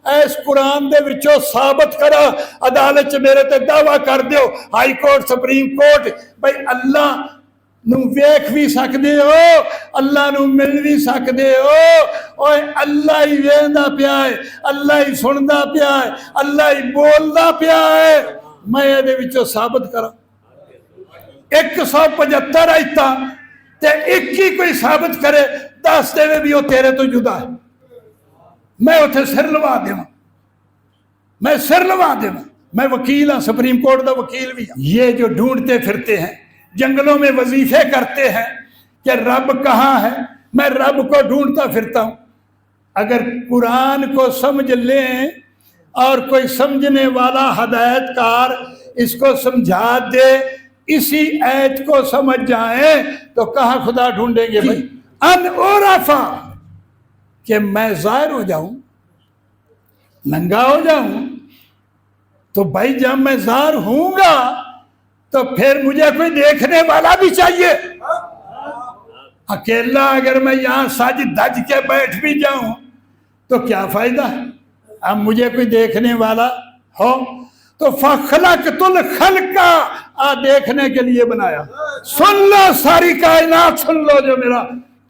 اس قرآن دے وچوں ثابت کرا، عدالت میرے تے دعویٰ کر دیو، ہائی کورٹ سپریم کورٹ، بھئی اللہ نو ویکھ بھی سکدے ہو، اللہ نو مل بھی سکدے ہو، اوے اللہ ہی ویندا پیا ہے، اللہ ہی سندا پیا ہے، اللہ ہی بولدا پیا ہے، میں یہ وچوں ثابت کرا 175 آیتاں تے ایک ہی کوئی ثابت کرے دس دے بھی وہ تیرے تو جدا ہے، میں اتنے سر لوا دوں، میں سر لوا دوں، میں وکیل ہوں، سپریم کورٹ دا وکیل بھی ہوں۔ یہ جو ڈھونڈتے پھرتے ہیں، جنگلوں میں وظیفے کرتے ہیں کہ رب کہاں ہے، میں رب کو ڈھونڈتا پھرتا ہوں۔ اگر قرآن کو سمجھ لیں اور کوئی سمجھنے والا ہدایت کار اس کو سمجھا دے، اسی آیت کو سمجھ جائیں تو کہاں خدا ڈھونڈیں گے بھائی؟ ان عرفا کہ میں ظاہر ہو جاؤں، ننگا ہو جاؤں، تو بھائی جب میں ظاہر ہوں گا تو پھر مجھے کوئی دیکھنے والا بھی چاہیے۔ اکیلا اگر میں یہاں سج دج کے بیٹھ بھی جاؤں تو کیا فائدہ ہے؟ اب مجھے کوئی دیکھنے والا ہو تو فَخَلَقْتُ الْخَلْقَ دیکھنے کے لیے بنایا۔ سن لو ساری کائنات، سن لو جو میرا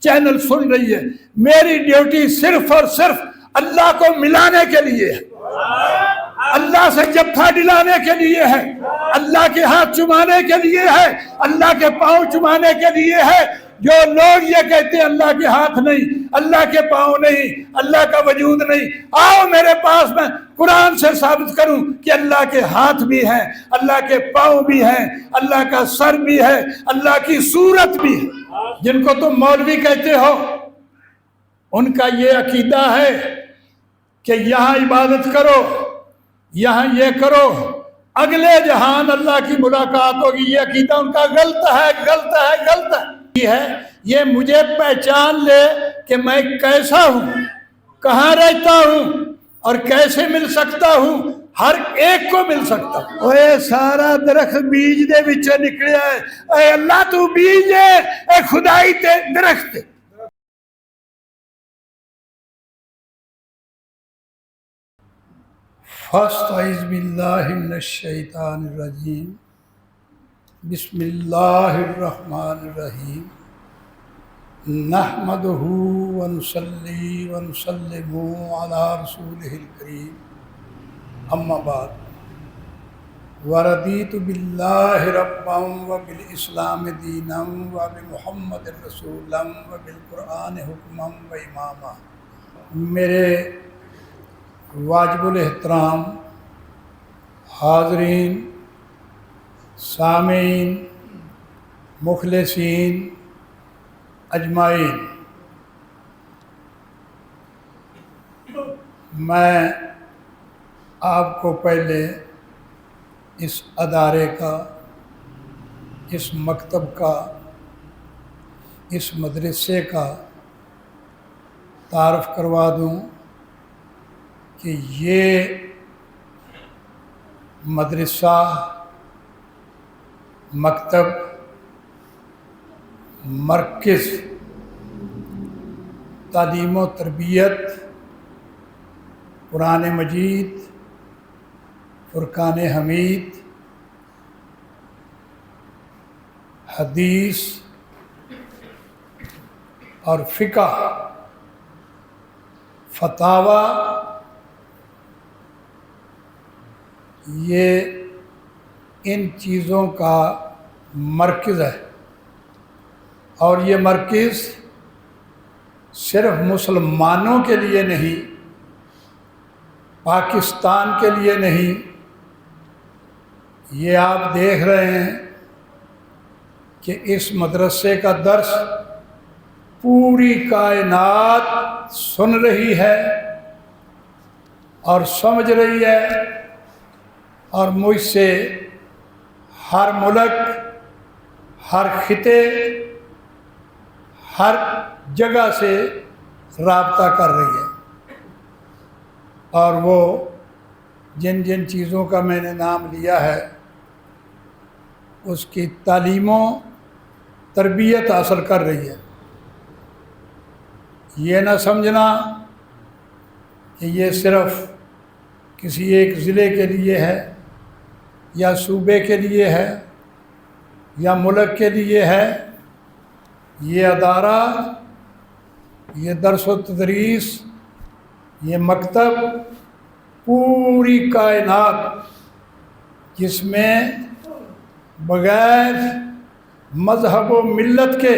چینل سن رہی ہے، میری ڈیوٹی صرف اور صرف اللہ کو ملانے کے لیے ہے، اللہ سے جبھا ڈلانے کے لیے ہے، اللہ کے ہاتھ چمانے کے لیے ہے، اللہ کے پاؤں چمانے کے لیے ہے۔ جو لوگ یہ کہتے ہیں اللہ کے ہاتھ نہیں، اللہ کے پاؤں نہیں، اللہ کا وجود نہیں، آؤ میرے پاس، میں قرآن سے ثابت کروں کہ اللہ کے ہاتھ بھی ہیں، اللہ کے پاؤں بھی ہیں، اللہ کا سر بھی ہے، اللہ کی صورت بھی ہے۔ جن کو تم مولوی کہتے ہو ان کا یہ عقیدہ ہے کہ یہاں عبادت کرو، یہاں یہ کرو، اگلے جہان اللہ کی ملاقات ہوگی۔ یہ عقیدہ ان کا غلط ہے، غلط ہے، غلط ہے۔ یہ مجھے پہچان لے کہ میں کیسا ہوں، کہاں رہتا ہوں اور کیسے مل سکتا ہوں، ہر ایک کو مل سکتا ہوں۔ اوے سارا درخت بیج دے وچے نکلیا ہے، اے اللہ تو بیج ہے، اے خدائی تے درخت۔ فاستعذ باللہ من الشیطان الرجیم، بسم اللہ الرحمن الرحیم، نحمدہ ونصلی ونسلم علی رسولہ الکریم، اما بعد، وردیت باللہ ربا وبالاسلام دینا وبمحمد رسولا وبالقرآن حکما و اماما۔ میرے واجب الاحترام حاضرین، سامعین، مخلصین اجمعین، میں آپ کو پہلے اس ادارے کا، اس مکتب کا، اس مدرسے کا تعارف کروا دوں کہ یہ مدرسہ، مکتب، مرکز تعلیم و تربیت قرآن مجید، فرقان حمید، حدیث اور فقہ، فتاوی، یہ ان چیزوں کا مرکز ہے۔ اور یہ مرکز صرف مسلمانوں کے لیے نہیں، پاکستان کے لیے نہیں، یہ آپ دیکھ رہے ہیں کہ اس مدرسے کا درس پوری کائنات سن رہی ہے اور سمجھ رہی ہے، اور مجھ سے ہر ملک، ہر خطے، ہر جگہ سے رابطہ کر رہی ہے۔ اور وہ جن جن چیزوں کا میں نے نام لیا ہے اس کی تعلیم و تربیت حاصل کر رہی ہے۔ یہ نہ سمجھنا کہ یہ صرف کسی ایک ضلع کے لیے ہے یا صوبے کے لیے ہے یا ملک کے لیے ہے، یہ ادارہ، یہ درس و تدریس، یہ مکتب پوری کائنات جس میں بغیر مذہب و ملت کے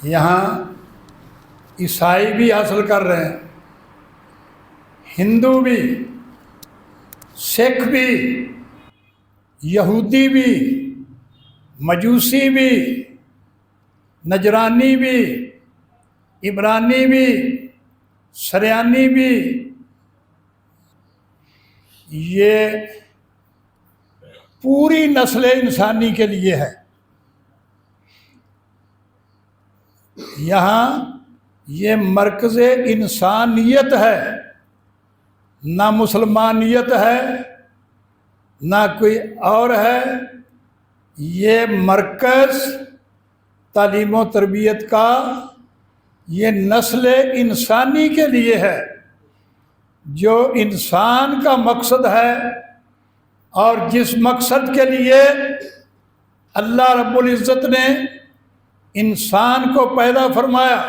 یہاں عیسائی بھی حاصل کر رہے ہیں، ہندو بھی، سکھ بھی، یہودی بھی، مجوسی بھی، نجرانی بھی، عبرانی بھی، سریانی بھی، یہ پوری نسل انسانی کے لیے ہے۔ یہاں یہ مرکز انسانیت ہے، نہ مسلمانیت ہے نہ کوئی اور ہے، یہ مرکز تعلیم و تربیت کا یہ نسل انسانی کے لیے ہے، جو انسان کا مقصد ہے اور جس مقصد کے لیے اللہ رب العزت نے انسان کو پیدا فرمایا۔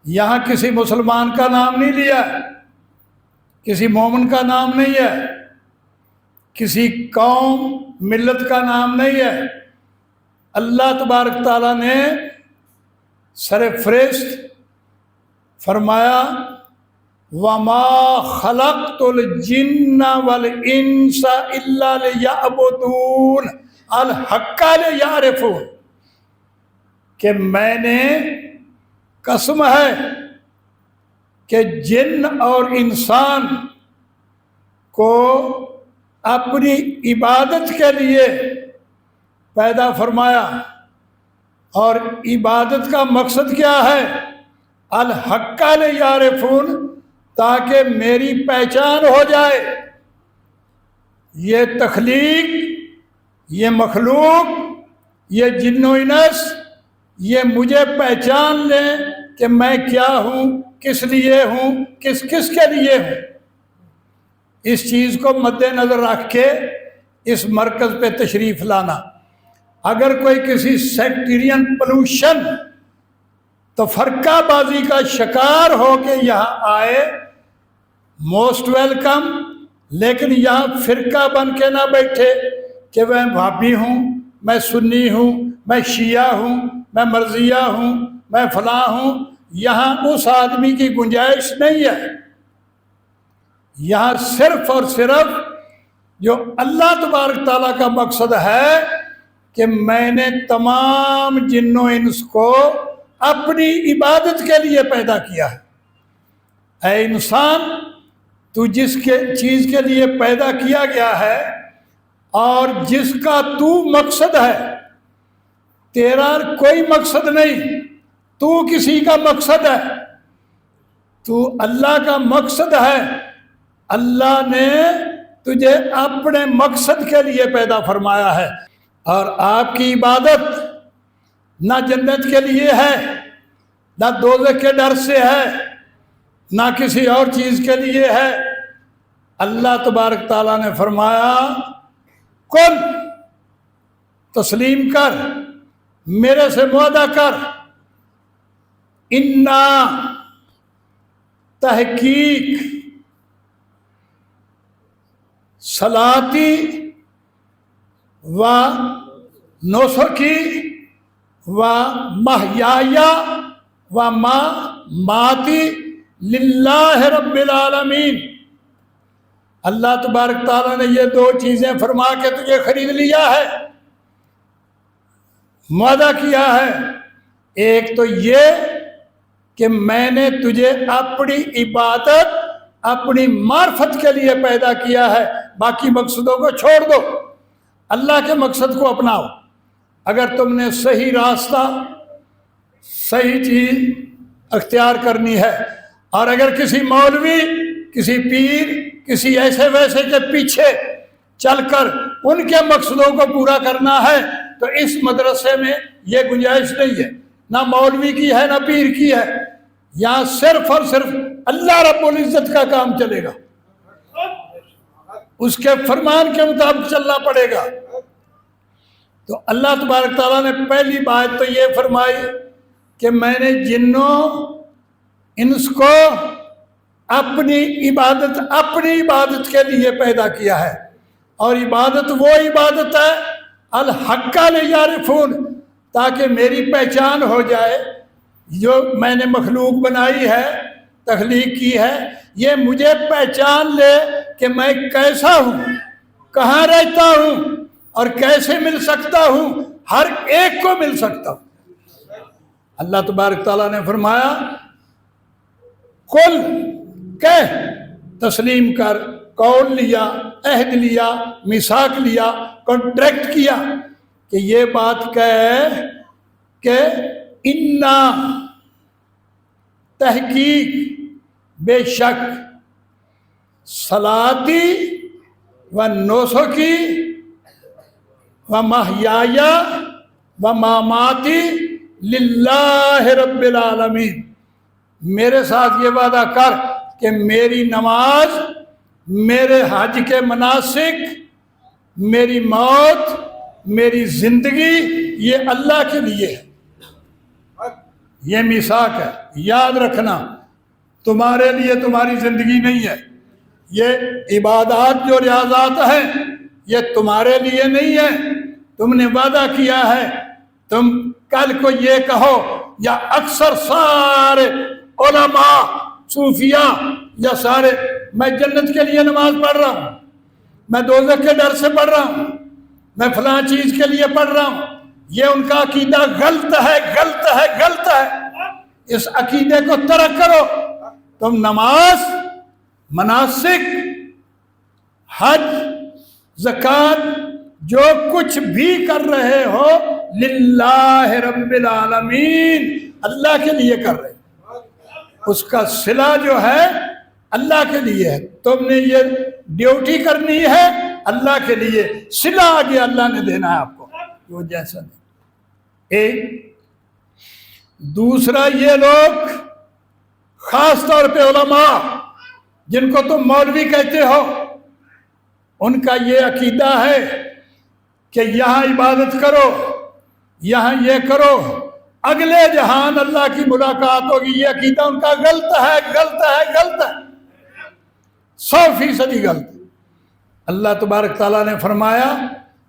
یہاں کسی مسلمان کا نام نہیں لیا، کسی مومن کا نام نہیں ہے، کسی قوم ملت کا نام نہیں ہے۔ اللہ تبارک تعالیٰ نے سرفرست فرمایا وَمَا خَلَقْتُ الْجِنَّ وَالْإِنسَ إِلَّا لِيَعْبُدُونَ الْحَقَّ لِيَعْرِفُونَ، کہ میں نے قسم ہے کہ جن اور انسان کو اپنی عبادت کے لیے پیدا فرمایا، اور عبادت کا مقصد کیا ہے؟ الحق لیعرفون، تاکہ میری پہچان ہو جائے۔ یہ تخلیق، یہ مخلوق، یہ جن و انس، یہ مجھے پہچان لیں کہ میں کیا ہوں، کس لیے ہوں، کس کے لیے ہوں۔ اس چیز کو مد نظر رکھ کے اس مرکز پہ تشریف لانا۔ اگر کوئی کسی سیکٹرین پولوشن تفرقہ بازی کا شکار ہو کے یہاں آئے، موسٹ ویلکم، لیکن یہاں فرقہ بن کے نہ بیٹھے کہ میں وہابی ہوں، میں سنی ہوں، میں شیعہ ہوں، میں مرزیہ ہوں، میں فلاں ہوں۔ یہاں اس آدمی کی گنجائش نہیں ہے۔ یہاں صرف اور صرف جو اللہ تبارک تعالیٰ کا مقصد ہے کہ میں نے تمام جن و انس کو اپنی عبادت کے لیے پیدا کیا ہے۔ اے انسان، تو جس چیز کے لیے پیدا کیا گیا ہے اور جس کا تو مقصد ہے، تیرا کوئی مقصد نہیں، تو کسی کا مقصد ہے، تو اللہ کا مقصد ہے۔ اللہ نے تجھے اپنے مقصد کے لیے پیدا فرمایا ہے، اور آپ کی عبادت نہ جنت کے لیے ہے، نہ دوزخ کے ڈر سے ہے، نہ کسی اور چیز کے لیے ہے۔ اللہ تبارک تعالیٰ نے فرمایا کل، تسلیم کر، میرے سے معاہدہ کر، انا، تحقیق، صلاتی و نسکی و محیایا و مماتی للہ رب العالمین۔ اللہ تبارک تعالیٰ نے یہ دو چیزیں فرما کے تجھے خرید لیا ہے، معاہدہ کیا ہے۔ ایک تو یہ کہ میں نے تجھے اپنی عبادت، اپنی معرفت کے لیے پیدا کیا ہے، باقی مقصدوں کو چھوڑ دو، اللہ کے مقصد کو اپناؤ۔ اگر تم نے صحیح راستہ، صحیح چیز اختیار کرنی ہے، اور اگر کسی مولوی، کسی پیر، کسی ایسے ویسے کے پیچھے چل کر ان کے مقصدوں کو پورا کرنا ہے، تو اس مدرسے میں یہ گنجائش نہیں ہے، نہ مولوی کی ہے نہ پیر کی ہے۔ یہاں صرف اور صرف اللہ رب العزت کا کام چلے گا۔ اس کے فرمان کے مطابق چلنا پڑے گا۔ تو اللہ تبارک تعالیٰ نے پہلی بات تو یہ فرمائی کہ میں نے جنوں انس کو اپنی عبادت کے لیے پیدا کیا ہے، اور عبادت وہ عبادت ہے الحق لیعرفون، تاکہ میری پہچان ہو جائے۔ جو میں نے مخلوق بنائی ہے، تخلیق کی ہے، یہ مجھے پہچان لے کہ میں کیسا ہوں، کہاں رہتا ہوں اور کیسے مل سکتا ہوں، ہر ایک کو مل سکتا ہوں۔ اللہ تبارک تعالیٰ نے فرمایا قل، کہہ، تسلیم کر، قول لیا، عہد لیا، میثاق لیا، کانٹریکٹ کیا کہ یہ بات کہہ کہ انا، تحقیق، بے شک، صلاتی و نسکی و محیایا و مماتی للہ رب العالمین، میرے ساتھ یہ وعدہ کر کہ میری نماز، میرے حج کے مناسک، میری موت، میری زندگی، یہ اللہ کے لیے ہے۔ یہ میثاق ہے، یاد رکھنا، تمہارے لیے تمہاری زندگی نہیں ہے۔ یہ عبادات جو ریاضات ہیں یہ تمہارے لیے نہیں ہے، تم نے وعدہ کیا ہے تم کل کو یہ کہو، یا اکثر سارے علماء، صوفیاء یا سارے، میں جنت کے لیے نماز پڑھ رہا ہوں، میں دوزخ کے ڈر سے پڑھ رہا ہوں، میں فلاں چیز کے لیے پڑھ رہا ہوں، یہ ان کا عقیدہ غلط ہے، غلط ہے، غلط ہے۔ اس عقیدے کو ترک کرو، تم نماز، مناسک، حج، زکوٰۃ، جو کچھ بھی کر رہے ہو للہ رب العالمین، اللہ کے لیے کر رہے ہو، اس کا صلہ جو ہے اللہ کے لیے ہے۔ تم نے یہ ڈیوٹی کرنی ہے اللہ کے لیے، صلہ آگے اللہ نے دینا ہے آپ کو، وہ جیسا نہیں۔ ایک دوسرا، یہ لوگ خاص طور پہ علماء جن کو تم مولوی کہتے ہو، ان کا یہ عقیدہ ہے کہ یہاں عبادت کرو، یہاں یہ کرو، اگلے جہان اللہ کی ملاقات ہوگی۔ یہ عقیدہ ان کا غلط ہے، غلط ہے، غلط ہے، 100% غلط۔ اللہ تبارک تعالیٰ نے فرمایا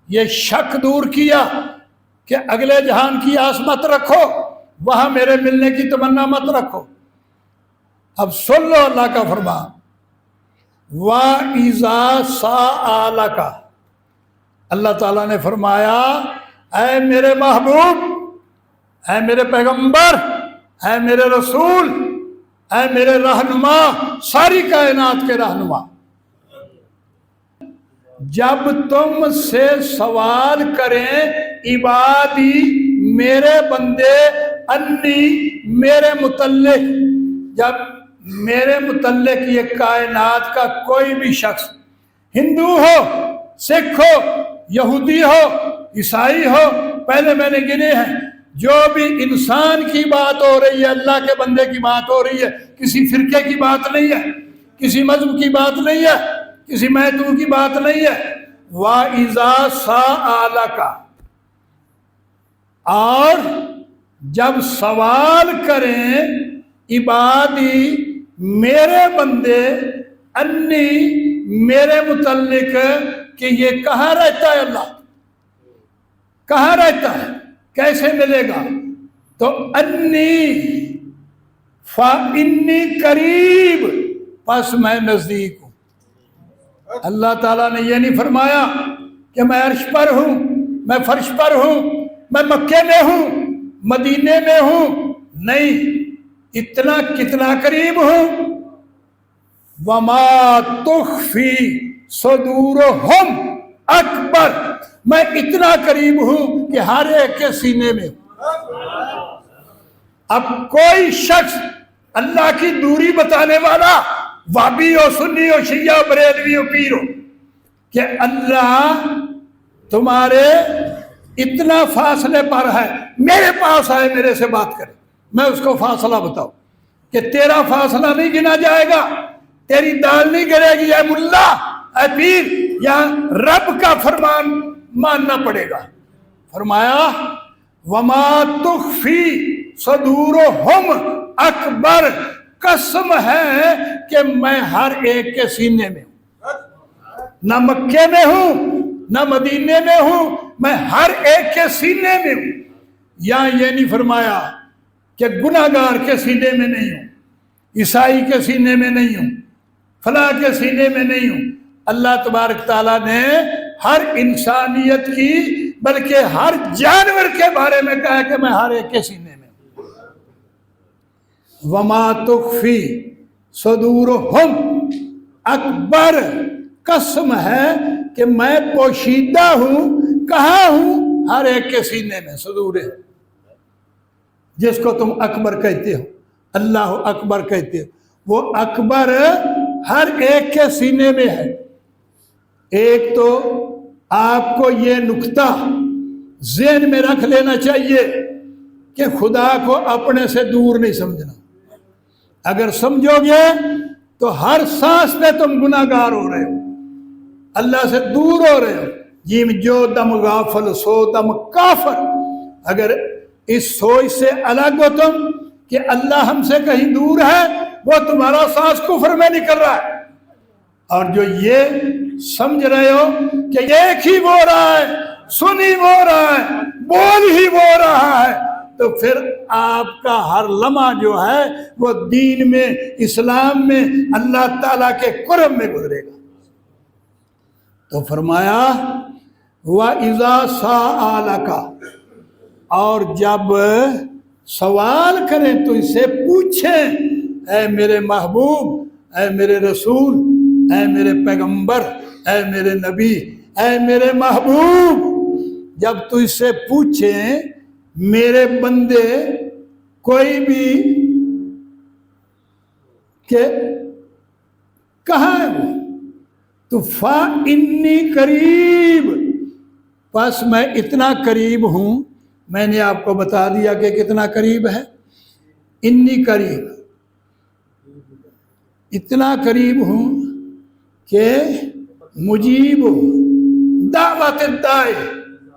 یہ شک دور کیا کہ اگلے جہان کی آس مت رکھو، وہاں میرے ملنے کی تمنا مت رکھو۔ اب سن لو اللہ کا فرمان، وَإِذَا سَأَلَكَ، اللہ تعالیٰ نے فرمایا اے میرے محبوب، اے میرے پیغمبر، اے میرے رسول، اے میرے رہنما، ساری کائنات کے رہنما، جب تم سے سوال کریں عبادی، میرے بندے، انی، میرے متعلق، جب میرے متعلق یہ کائنات کا کوئی بھی شخص، ہندو ہو، سکھ ہو، یہودی ہو، عیسائی ہو، پہلے میں نے گنے ہیں، جو بھی انسان کی بات ہو رہی ہے، اللہ کے بندے کی بات ہو رہی ہے، کسی فرقے کی بات نہیں ہے، کسی مذہب کی بات نہیں ہے، کسی مہتو کی بات نہیں ہے۔ وَإِذَا سَأَلَكَ، اور جب سوال کریں عبادی، میرے بندے، انی، میرے متعلق، کہ یہ کہاں رہتا ہے، اللہ کہاں رہتا ہے، کیسے ملے گا، تو انی، فَإِنِّي قریب، پس میں نزدیک ہوں۔ اللہ تعالیٰ نے یہ نہیں فرمایا کہ میں عرش پر ہوں، میں فرش پر ہوں، میں مکے میں ہوں، مدینے میں ہوں، نہیں، اتنا کتنا قریب ہوں، وَمَا تُخْفِي صُدُورُهُمْ اکبر، میں اتنا قریب ہوں کہ ہر ایک کے سینے میں ہوں۔ اب کوئی شخص اللہ کی دوری بتانے والا، وابی ہو، سنی ہو، شیعہ ہو، بریلوی ہو، پیر ہو، کہ اللہ تمہارے اتنا فاصلے پر ہے، میرے پاس آئے، میرے سے بات کرے، میں اس کو فاصلہ بتاؤں کہ تیرا فاصلہ نہیں گنا جائے گا، تیری دال نہیں گرے گی، اے ملا اے پیر یہاں رب کا فرمان ماننا پڑے گا۔ فرمایا وما تخفی صدورہم اکبر، قسم ہے کہ میں ہر ایک کے سینے میں ہوں، نہ مکے میں ہوں نہ مدینے میں ہوں، میں ہر ایک کے سینے میں ہوں۔ یہاں یہ نہیں فرمایا کہ گناہگار کے سینے میں نہیں ہوں، عیسائی کے سینے میں نہیں ہوں، فلاں کے سینے میں نہیں ہوں۔ اللہ تبارک تعالیٰ نے ہر انسانیت کی بلکہ ہر جانور کے بارے میں کہا کہ میں ہر ایک کے سینے میں ہوں۔ وما تخفی صدورہم اکبر، قسم ہے کہ میں پوشیدہ ہوں، کہاں ہوں؟ ہر ایک کے سینے میں، صدور ہے جس کو تم اکبر کہتے ہو، اللہ اکبر کہتے ہو، وہ اکبر ہر ایک کے سینے میں ہے۔ ایک تو آپ کو یہ نکتہ ذہن میں رکھ لینا چاہیے کہ خدا کو اپنے سے دور نہیں سمجھنا۔ اگر سمجھو گے تو ہر سانس پہ تم گناہگار ہو رہے ہو، اللہ سے دور ہو رہے ہو۔ جیم جو دم غافل سو دم کافر، اگر اس سوچ سے الگ ہو تم کہ اللہ ہم سے کہیں دور ہے، وہ تمہارا سانس کفر میں نکل رہا ہے۔ اور جو یہ سمجھ رہے ہو کہ ایک ہی وہ رہا ہے، سن ہی وہ رہا ہے، بول ہی وہ رہا ہے، تو پھر آپ کا ہر لمحہ جو ہے وہ دین میں، اسلام میں، اللہ تعالیٰ کے قرب میں گزرے گا۔ تو فرمایا وَإِذَا سَأَلَكَ، اور جب سوال کریں تو اس سے پوچھیں، اے میرے محبوب، اے میرے رسول، اے میرے پیغمبر، اے میرے نبی، اے میرے محبوب، جب تو اس سے پوچھیں میرے بندے کوئی بھی کہ کہاں ہے وہ، تو فَإِنِّي قریب، پس میں اتنا قریب ہوں۔ میں نے آپ کو بتا دیا کہ کتنا قریب ہے، انی قریب، اتنا قریب ہوں کہ مجیب دعوت الداعی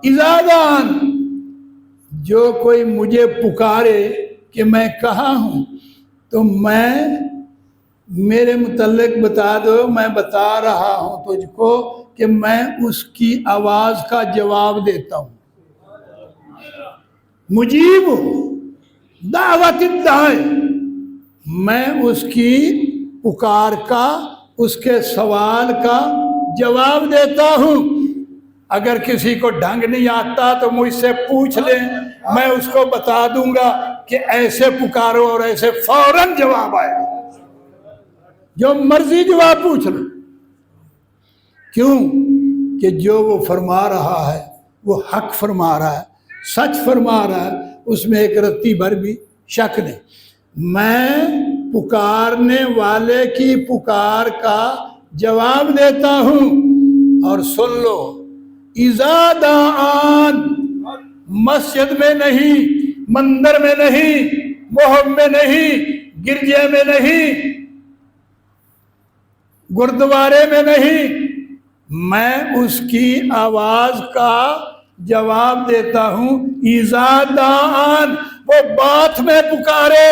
اذا دعان، جو کوئی مجھے پکارے کہ میں کہاں ہوں تو میں میرے متعلق بتا دو، میں بتا رہا ہوں تجھ کو کہ میں اس کی آواز کا جواب دیتا ہوں۔ مجیب دعوت الداعی، میں اس کی پکار کا، اس کے سوال کا جواب دیتا ہوں۔ اگر کسی کو ڈھنگ نہیں آتا تو مجھ سے پوچھ لیں، میں اس کو بتا دوں گا کہ ایسے پکارو اور ایسے فوراً جواب آئے گا، جو مرضی جواب پوچھ لو۔ کیوں کہ جو وہ فرما رہا ہے وہ حق فرما رہا ہے، سچ فرما رہا ہے، اس میں ایک رتی بھر بھی شک نہیں۔ میں پکارنے والے کی پکار کا جواب دیتا ہوں۔ اور سن لو، اذا دعان، مسجد میں نہیں، مندر میں نہیں، محرم میں نہیں، گرجے میں نہیں، گردوارے میں نہیں، میں اس کی آواز کا جواب دیتا ہوں۔ اذا دعان، وہ بات میں پکارے،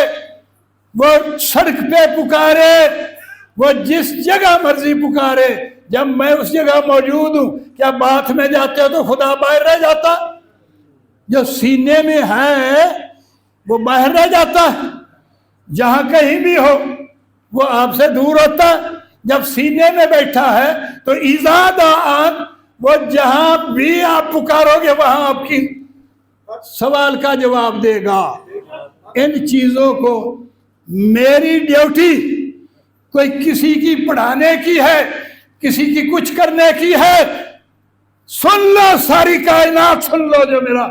وہ سڑک پہ پکارے، وہ جس جگہ مرضی پکارے، جب میں اس جگہ موجود ہوں، کیا بات میں جاتے ہو تو خدا باہر رہ جاتا؟ جو سینے میں ہے وہ باہر رہ جاتا ہے؟ جہاں کہیں بھی ہو وہ آپ سے دور ہوتا ہے؟ جب سینے میں بیٹھا ہے تو اذا دعان، وہ جہاں بھی آپ پکارو گے وہاں آپ کی سوال کا جواب دے گا۔ ان چیزوں کو میری ڈیوٹی کوئی کسی کی پڑھانے کی ہے، کسی کی کچھ کرنے کی ہے؟ سن لو، ساری کائنات سن لو جو میرا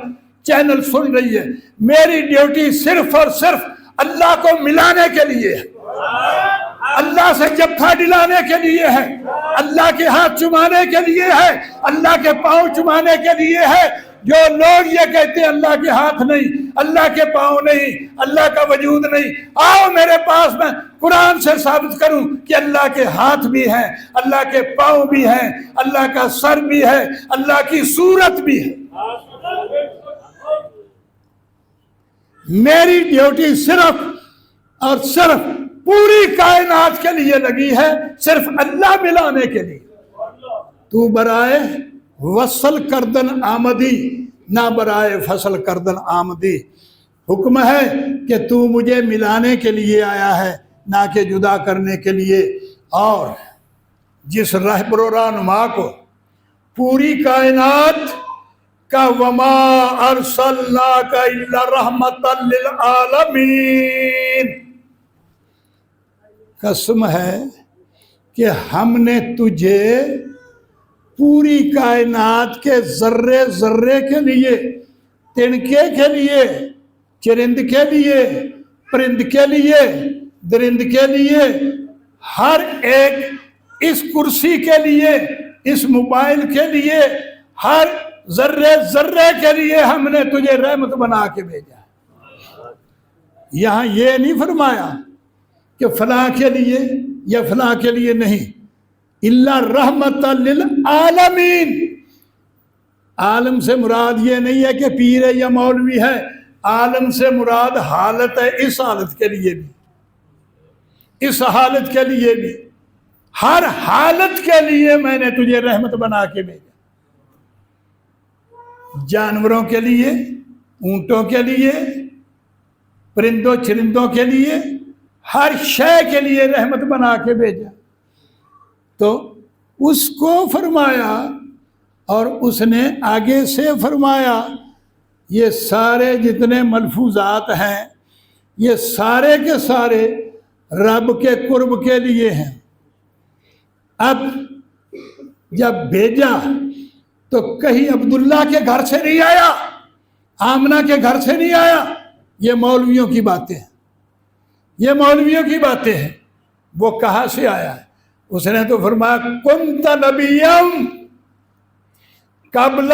چینل سن رہی ہے، میری ڈیوٹی صرف اور صرف اللہ کو ملانے کے لیے ہے، اللہ سے جھپا دلانے کے لیے ہے، اللہ کے ہاتھ چمانے کے لیے ہے، اللہ کے پاؤں چمانے کے لیے ہے۔ جو لوگ یہ کہتے ہیں اللہ کے ہاتھ نہیں، اللہ کے پاؤں نہیں، اللہ کا وجود نہیں، آؤ میرے پاس، میں قرآن سے ثابت کروں کہ اللہ کے ہاتھ بھی ہیں، اللہ کے پاؤں بھی ہیں، اللہ کا سر بھی ہے، اللہ کی صورت بھی ہے۔ میری ڈیوٹی صرف اور صرف پوری کائنات کے لیے لگی ہے، صرف اللہ ملانے کے لیے۔ تو برائے وصل کردن آمدی، نہ برائے فصل کردن آمدی۔ حکم ہے کہ تو مجھے ملانے کے لیے آیا ہے، نہ کہ جدا کرنے کے لیے۔ اور جس رہبر و رہنما کو پوری کائنات کا وما ارسلناک الا رحمۃ للعالمین قسم ہے کہ ہم نے تجھے پوری کائنات کے ذرے ذرے کے لیے، تنکے کے لیے، چرند کے لیے، پرند کے لیے، درند کے لیے، ہر ایک، اس کرسی کے لیے، اس موبائل کے لیے، ہر ذرے ذرے کے لیے ہم نے تجھے رحمت بنا کے بھیجا۔ یہاں یہ نہیں فرمایا کہ فلاں کے لیے یا فلاں کے لیے نہیں، الا رحمت للعالمین۔ عالم سے مراد یہ نہیں ہے کہ پیر ہے یا مولوی ہے، عالم سے مراد حالت ہے، اس حالت کے لیے بھی، اس حالت کے لیے بھی، ہر حالت کے لیے میں نے تجھے رحمت بنا کے بھیجا۔ جانوروں کے لیے، اونٹوں کے لیے، پرندوں چرندوں کے لیے، ہر شے کے لیے رحمت بنا کے بھیجا۔ تو اس کو فرمایا، اور اس نے آگے سے فرمایا یہ سارے جتنے ملفوظات ہیں یہ سارے کے سارے رب کے قرب کے لیے ہیں۔ اب جب بھیجا تو کہیں عبداللہ کے گھر سے نہیں آیا، آمنہ کے گھر سے نہیں آیا، یہ مولویوں کی باتیں ہیں، یہ مولویوں کی باتیں ہیں۔ وہ کہاں سے آیا ہے؟ اس نے تو فرمایا کنت نبیم قبل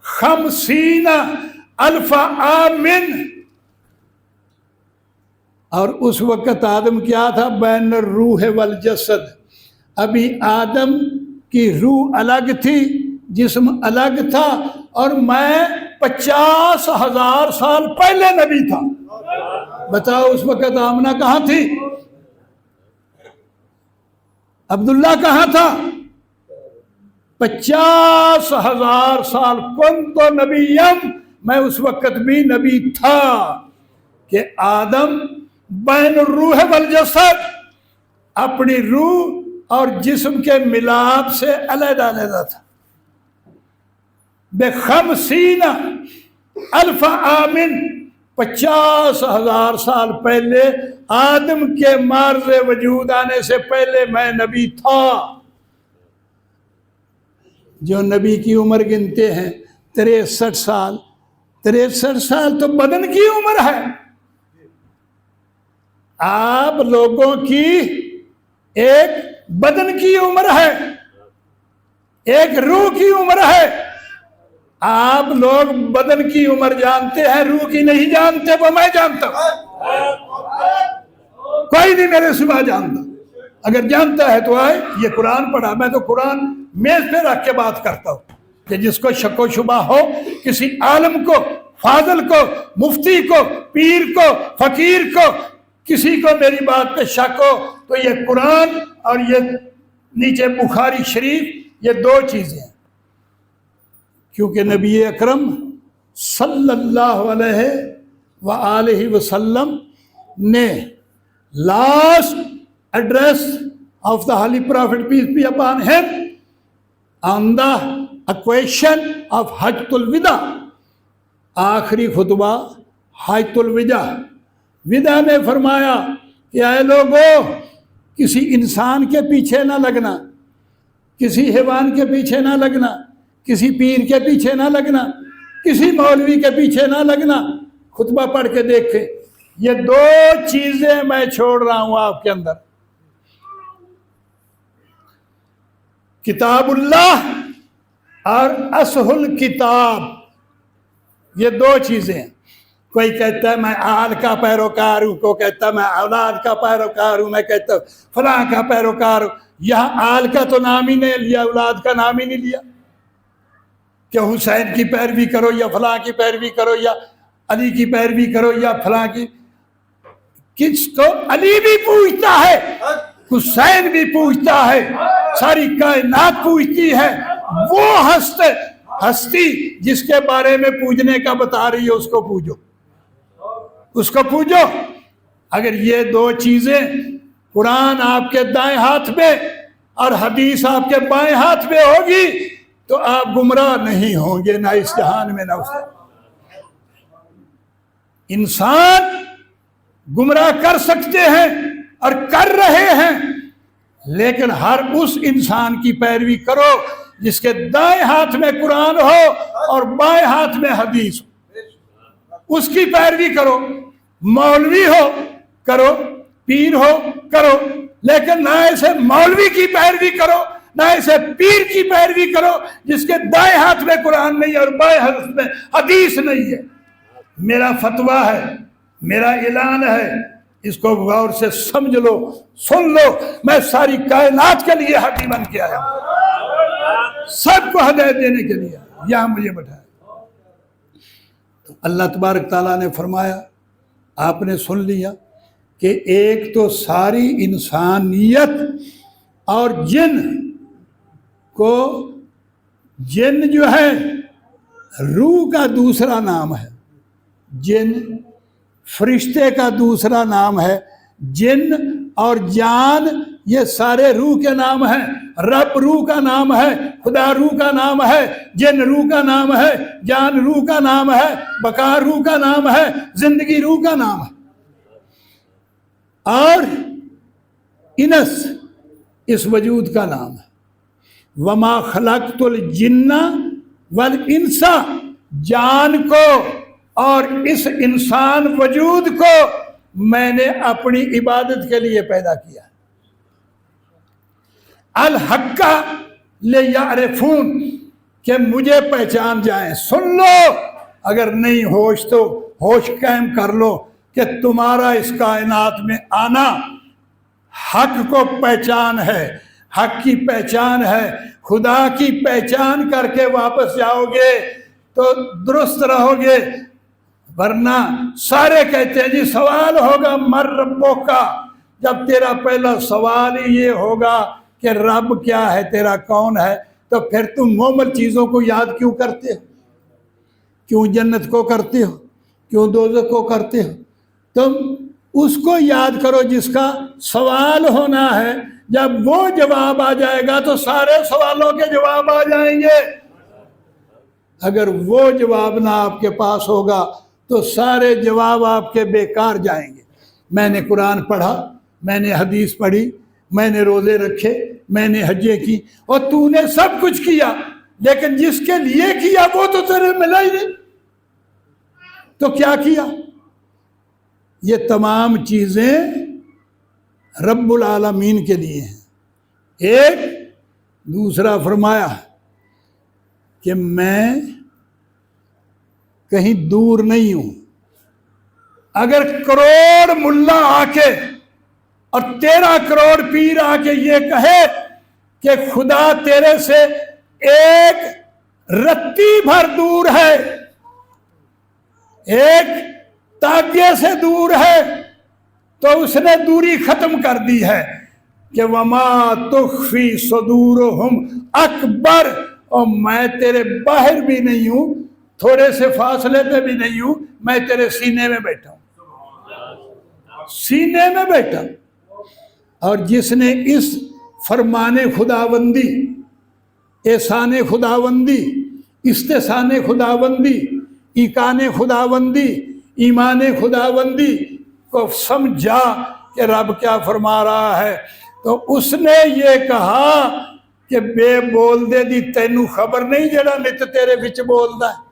50,000 عام، اور اس وقت آدم کیا تھا؟ بین الروح والجسد، ابھی آدم کی روح الگ تھی، جسم الگ تھا، اور میں 50,000 سال پہلے نبی تھا۔ بتاؤ اس وقت آمنہ کہاں تھی؟ عبداللہ کہاں تھا؟ 50,000 سال۔ کنت نبیم، میں اس وقت بھی نبی تھا کہ آدم بین الروح والجسد، اپنی روح اور جسم کے ملاپ سے علیحدہ علیحدہ تھا۔ ب50,000 عام، 50,000 سال پہلے، آدم کے معرض وجود آنے سے پہلے میں نبی تھا۔ جو نبی کی عمر گنتے ہیں 63 سال، 63 سال تو بدن کی عمر ہے۔ آپ لوگوں کی ایک بدن کی عمر ہے، ایک روح کی عمر ہے۔ آپ لوگ بدن کی عمر جانتے ہیں، روح کی نہیں جانتے، وہ میں جانتا ہوں، کوئی نہیں میرے سوا جانتا۔ اگر جانتا ہے تو آئے، یہ قرآن پڑھا، میں تو قرآن میز پہ رکھ کے بات کرتا ہوں کہ جس کو شک و شبہ ہو، کسی عالم کو، فاضل کو، مفتی کو، پیر کو، فقیر کو، کسی کو میری بات پہ شک ہو تو یہ قرآن اور یہ نیچے بخاری شریف، یہ دو چیزیں ہیں۔ کیونکہ نبی اکرم صلی اللہ علیہ وآلہ وسلم نے last address of the holy prophet peace be upon him on the equation of حجۃ الوداع، آخری خطبہ حجۃ الوداع، وداع میں فرمایا کہ اے لوگو، کسی انسان کے پیچھے نہ لگنا، کسی حیوان کے پیچھے نہ لگنا، کسی پیر کے پیچھے نہ لگنا، کسی مولوی کے پیچھے نہ لگنا۔ خطبہ پڑھ کے دیکھیں، یہ دو چیزیں میں چھوڑ رہا ہوں آپ کے اندر، کتاب اللہ اور اصح الکتاب، یہ دو چیزیں ہیں. کوئی کہتا ہے میں آل کا پیروکار ہوں، کوئی کہتا ہے میں اولاد کا پیروکار ہوں، میں کہتا ہوں فلاں کا پیروکار ہوں. یہاں آل کا تو نام ہی نہیں لیا، اولاد کا نام ہی نہیں لیا کہ حسین کی پیروی کرو یا فلاں کی پیروی کرو یا علی کی پیروی کرو یا فلاں کی. کس کو علی بھی پوچھتا ہے، حسین بھی پوچھتا ہے، ساری کائنات پوچھتی ہے. وہ ہستی جس کے بارے میں پوجنے کا بتا رہی ہے اس کو پوجو، اس کو پوجو. اگر یہ دو چیزیں قرآن آپ کے دائیں ہاتھ میں اور حدیث آپ کے بائیں ہاتھ میں ہوگی تو آپ گمراہ نہیں ہوں گے، نہ اس جہان میں نہ اس. انسان گمراہ کر سکتے ہیں اور کر رہے ہیں، لیکن ہر اس انسان کی پیروی کرو جس کے دائیں ہاتھ میں قرآن ہو اور بائیں ہاتھ میں حدیث ہو. اس کی پیروی کرو. مولوی ہو کرو، پیر ہو کرو، لیکن نہ ایسے مولوی کی پیروی کرو نہ ایسے پیر کی پیروی کرو جس کے دائیں ہاتھ میں قرآن نہیں اور بائیں ہاتھ میں حدیث نہیں ہے. میرا فتویٰ ہے، میرا اعلان ہے، اس کو غور سے سمجھ لو، سن لو. میں ساری کائنات کے لیے ہادی بن کے آیا ہوں، سب کو ہدایت دینے کے لیے یہاں مجھے بٹھایا. تو اللہ تبارک تعالیٰ نے فرمایا، آپ نے سن لیا کہ ایک تو ساری انسانیت اور جن کو، جن جو ہے روح کا دوسرا نام ہے، جن فرشتے کا دوسرا نام ہے. جن اور جان یہ سارے روح کے نام ہیں. رب روح کا نام ہے، خدا روح کا نام ہے، جن روح کا نام ہے، جان روح کا نام ہے، بقا روح کا نام ہے، زندگی روح کا نام ہے. اور انس اس وجود کا نام ہے. وما خلقت الجن والانس، جان کو اور اس انسان وجود کو میں نے اپنی عبادت کے لیے پیدا کیا. الحق لیعرفون، کہ مجھے پہچان جائیں. سن لو، اگر نہیں ہوش تو ہوش قائم کر لو کہ تمہارا اس کائنات میں آنا حق کو پہچان ہے، حق کی پہچان ہے. خدا کی پہچان کر کے واپس جاؤ گے تو درست رہو گے، ورنہ سارے کہتے ہیں جی سوال ہوگا مر ربوں کا. جب تیرا پہلا سوال ہی یہ ہوگا کہ رب کیا ہے، تیرا کون ہے، تو پھر تم مومل چیزوں کو یاد کیوں کرتے ہو؟ کیوں جنت کو کرتے ہو؟ کیوں دوزخ کو کرتے ہو؟ تم اس کو یاد کرو جس کا سوال ہونا ہے. جب وہ جواب آ جائے گا تو سارے سوالوں کے جواب آ جائیں گے. اگر وہ جواب نہ آپ کے پاس ہوگا تو سارے جواب آپ کے بیکار جائیں گے. میں نے قرآن پڑھا، میں نے حدیث پڑھی، میں نے روزے رکھے، میں نے حجیں کی، اور تو نے سب کچھ کیا، لیکن جس کے لیے کیا وہ تو تیرے ملا ہی نہیں. تو کیا کیا؟ یہ تمام چیزیں رب العالمین کے لیے ہیں. ایک دوسرا فرمایا کہ میں کہیں دور نہیں ہوں. اگر کروڑ ملا آ کے اور 13 کروڑ پیر آ کے یہ کہے کہ خدا تیرے سے ایک رتی بھر دور ہے، ایک تاگے سے دور ہے، تو اس نے دوری ختم کر دی ہے کہ وما تخفی صدورہم اکبر، اور میں تیرے باہر بھی نہیں ہوں، تھوڑے سے فاصلے پہ بھی نہیں ہوں، میں تیرے سینے میں بیٹھا ہوں، سینے میں بیٹھا. اور جس نے اس فرمان خداوندی، احسان خداوندی، استحسان خداوندی، ایقان خداوندی، ایمان خداوندی کو سمجھا کہ رب کیا فرما رہا ہے، تو اس نے یہ کہا کہ بے بول دے دی تینوں خبر نہیں جڑا نت تیرے وچ بولدا ہے.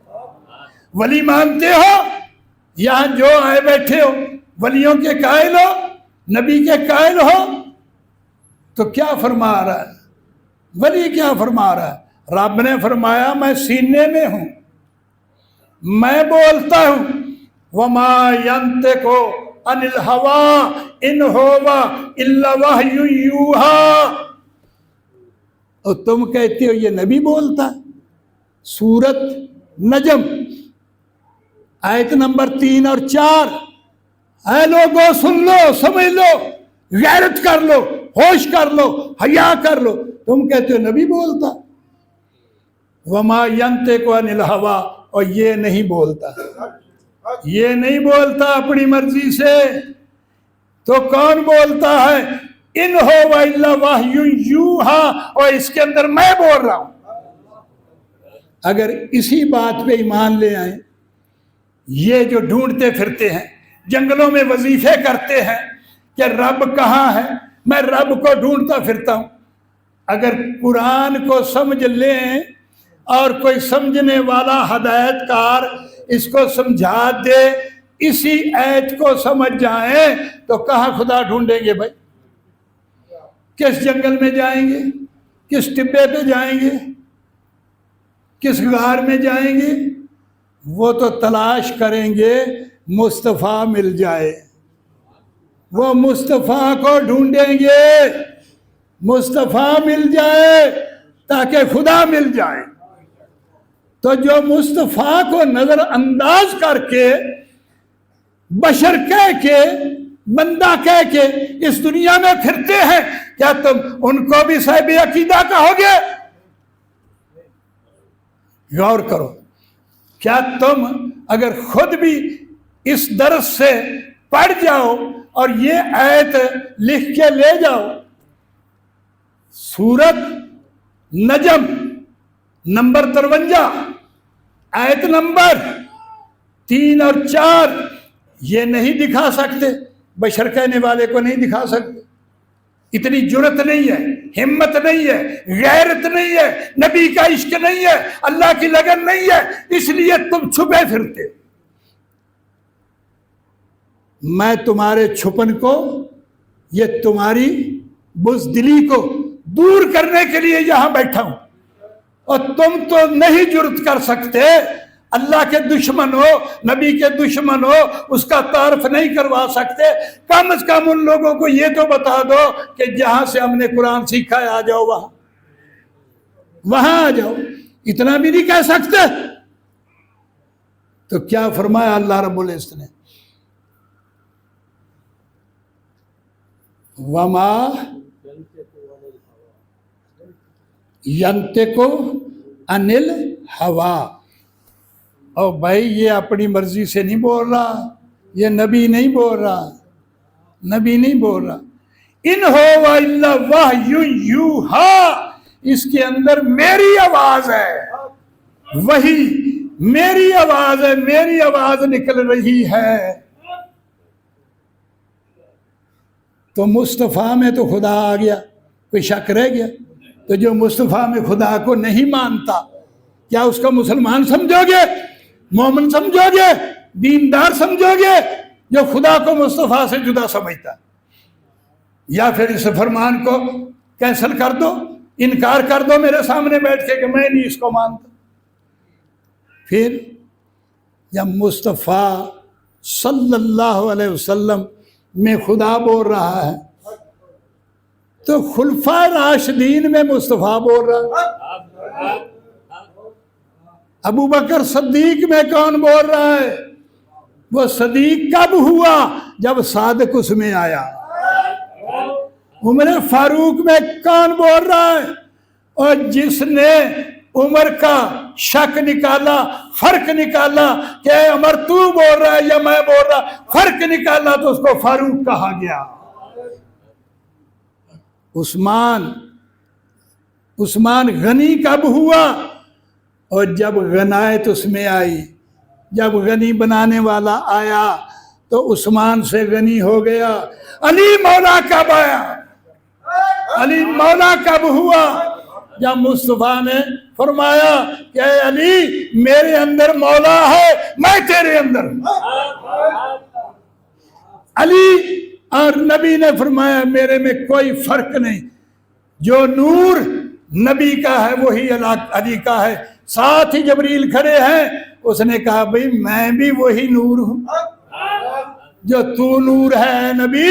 ولی مانتے ہو؟ یہاں جو آئے بیٹھے ہو ولیوں کے قائل ہو، نبی کے قائل ہو، تو کیا فرما رہا ہے؟ ولی کیا فرما رہا ہے؟ رب نے فرمایا میں سینے میں ہوں. میں بولتا ہوں وما ینطق عن الہوی ان ہوا الا وحی یوحی، اور تم کہتے ہو یہ نبی بولتا ہے۔ سورت نجم آیت نمبر 3 اور 4، اے لوگو سن لو، سمجھ لو، غیرت کر لو، ہوش کر لو، حیا کر لو، تم کہتے ہو نبی بولتا، وما ینطق عن الہوی، اور یہ نہیں بولتا، یہ نہیں بولتا اپنی مرضی سے، تو کون بولتا ہے؟ ان ہو الا وحی یوحی، اور اس کے اندر میں بول رہا ہوں۔ اگر اسی بات پہ ایمان لے آئیں، یہ جو ڈھونڈتے پھرتے ہیں، جنگلوں میں وظیفے کرتے ہیں کہ رب کہاں ہے، میں رب کو ڈھونڈتا پھرتا ہوں، اگر قرآن کو سمجھ لیں اور کوئی سمجھنے والا ہدایت کار اس کو سمجھا دے، اسی آیت کو سمجھ جائیں، تو کہاں خدا ڈھونڈیں گے بھائی؟ کس جنگل میں جائیں گے؟ کس ٹبے پہ جائیں گے؟ کس غار میں جائیں گے؟ وہ تو تلاش کریں گے مصطفیٰ مل جائے، وہ مصطفیٰ کو ڈھونڈیں گے، مصطفیٰ مل جائے تاکہ خدا مل جائے۔ تو جو مصطفیٰ کو نظر انداز کر کے، بشر کہہ کے، بندہ کہہ کے اس دنیا میں پھرتے ہیں، کیا تم ان کو بھی صاحب عقیدہ کہو گے؟ غور کرو، کیا تم اگر خود بھی اس درس سے پڑھ جاؤ اور یہ آیت لکھ کے لے جاؤ، سورت نجم نمبر 53 آیت نمبر 3 اور 4، یہ نہیں دکھا سکتے، بشر کہنے والے کو نہیں دکھا سکتے، اتنی جرت نہیں ہے، ہمت نہیں ہے، غیرت نہیں ہے، نبی کا عشق نہیں ہے، اللہ کی لگن نہیں ہے، اس لیے تم چھپے پھرتے۔ میں تمہارے چھپن کو، یہ تمہاری بزدلی کو دور کرنے کے لیے یہاں بیٹھا ہوں، اور تم تو نہیں جرت کر سکتے، اللہ کے دشمن ہو، نبی کے دشمن ہو، اس کا تعارف نہیں کروا سکتے، کم از کم ان لوگوں کو یہ تو بتا دو کہ جہاں سے ہم نے قرآن سیکھا ہے آ جاؤ، وہاں آ جاؤ، اتنا بھی نہیں کہہ سکتے۔ تو کیا فرمایا اللہ رب العزت نے؟ وما ینطق عن الہوی، اور بھائی یہ اپنی مرضی سے نہیں بول رہا، یہ نبی نہیں بول رہا، نبی نہیں بول رہا، ان ہوا الا وحی یوحی، اس کے اندر میری آواز ہے، وہی میری آواز ہے، میری آواز نکل رہی ہے۔ تو مصطفیٰ میں تو خدا آ گیا، کوئی شک رہ گیا؟ تو جو مصطفیٰ میں خدا کو نہیں مانتا، کیا اس کو مسلمان سمجھو گے، مومن سمجھو گے، دیندار سمجھو گے، جو خدا کو مصطفیٰ سے جدا سمجھتا؟ یا پھر اس فرمان کو کینسل کر دو، انکار کر دو میرے سامنے بیٹھ کے کہ میں نہیں اس کو مانتا۔ پھر جب مصطفیٰ صلی اللہ علیہ وسلم میں خدا بول رہا ہے، تو خلفاء راشدین میں مصطفیٰ بول رہا ہے، ابو بکر صدیق میں کون بول رہا ہے؟ وہ صدیق کب ہوا؟ جب صادق اس میں آیا۔ عمر فاروق میں کون بول رہا ہے؟ اور جس نے عمر کا شک نکالا، فرق نکالا کہ اے عمر تو بول رہا ہے یا میں بول رہا، فرق نکالا تو اس کو فاروق کہا گیا۔ عثمان غنی کب ہوا؟ اور جب غنائت اس میں آئی، جب غنی بنانے والا آیا تو عثمان سے غنی ہو گیا۔ علی مولا کب آیا؟ علی مولا کب ہوا؟ جب مصطفیٰ نے فرمایا کہ اے علی میرے اندر مولا ہے، میں تیرے اندر ہوں۔ علی اور نبی نے فرمایا میرے میں کوئی فرق نہیں، جو نور نبی کا ہے وہی علی کا ہے، ساتھ ہی جبریل کھڑے ہیں۔ اس نے کہا بھئی میں بھی وہی نور ہوں، جو تو نور ہے نبی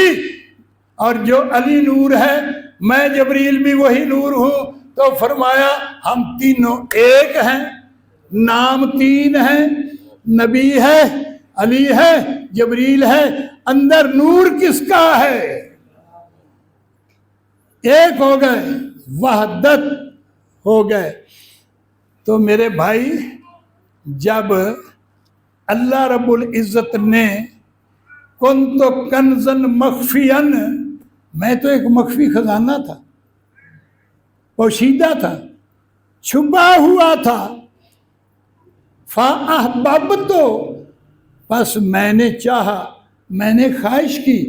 اور جو علی نور ہے، میں جبریل بھی وہی نور ہوں۔ تو فرمایا ہم تینوں ایک ہیں، نام تین ہیں، نبی ہے، علی ہے، جبریل ہے، اندر نور کس کا ہے؟ ایک ہو گئے، وحدت ہو گئے۔ تو میرے بھائی، جب اللہ رب العزت نے کنت کنزن مخفین، میں تو ایک مخفی خزانہ تھا، پوشیدہ تھا، چھپا ہوا تھا، فاحببت، بس میں نے چاہا، میں نے خواہش کی،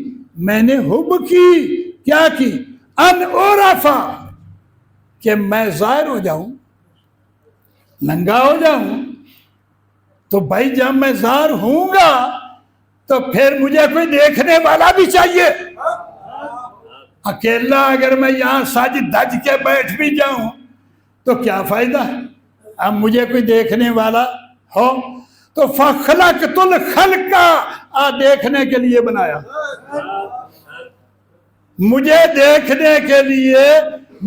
میں نے حب کی، کیا کی؟ ان اعرفا، کہ میں ظاہر ہو جاؤں، ننگا ہو جاؤں۔ تو بھائی جب میں ظاہر ہوں گا تو پھر مجھے کوئی دیکھنے والا بھی چاہیے۔ اکیلا اگر میں یہاں سج دھج کے بیٹھ بھی جاؤں تو کیا فائدہ؟ اب مجھے کوئی دیکھنے والا ہو تو فخلقت الخلق، دیکھنے کے لیے بنایا، مجھے دیکھنے کے لیے